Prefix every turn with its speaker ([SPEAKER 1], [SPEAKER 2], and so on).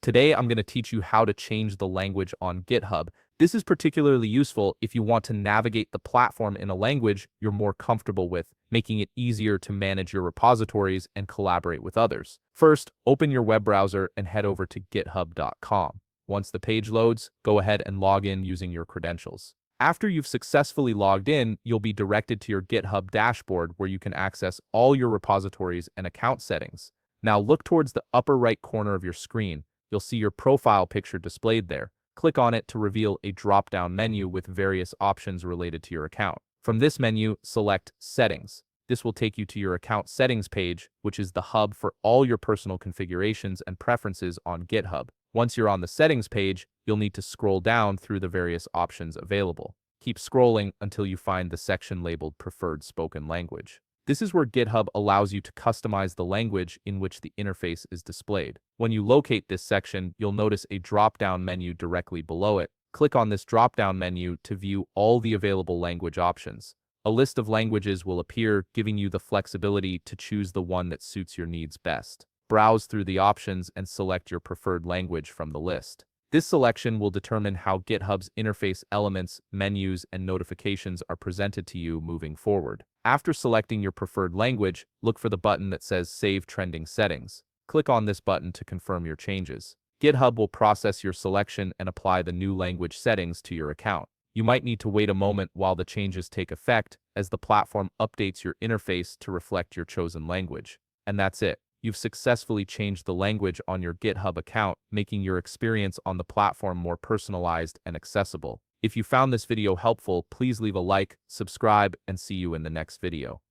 [SPEAKER 1] Today, I'm going to teach you how to change the language on GitHub. This is particularly useful if you want to navigate the platform in a language you're more comfortable with, making it easier to manage your repositories and collaborate with others. First, open your web browser and head over to github.com. Once the page loads, go ahead and log in using your credentials. After you've successfully logged in, you'll be directed to your GitHub dashboard where you can access all your repositories and account settings. Now look towards the upper right corner of your screen. You'll see your profile picture displayed there. Click on it to reveal a drop-down menu with various options related to your account. From this menu, select Settings. This will take you to your account settings page, which is the hub for all your personal configurations and preferences on GitHub. Once you're on the settings page, you'll need to scroll down through the various options available. Keep scrolling until you find the section labeled Preferred Spoken Language. This is where GitHub allows you to customize the language in which the interface is displayed. When you locate this section, you'll notice a drop-down menu directly below it. Click on this drop-down menu to view all the available language options. A list of languages will appear, giving you the flexibility to choose the one that suits your needs best. Browse through the options and select your preferred language from the list. This selection will determine how GitHub's interface elements, menus, and notifications are presented to you moving forward. After selecting your preferred language, look for the button that says Save Trending Settings. Click on this button to confirm your changes. GitHub will process your selection and apply the new language settings to your account. You might need to wait a moment while the changes take effect, as the platform updates your interface to reflect your chosen language. And that's it. You've successfully changed the language on your GitHub account, making your experience on the platform more personalized and accessible. If you found this video helpful, please leave a like, subscribe, and see you in the next video.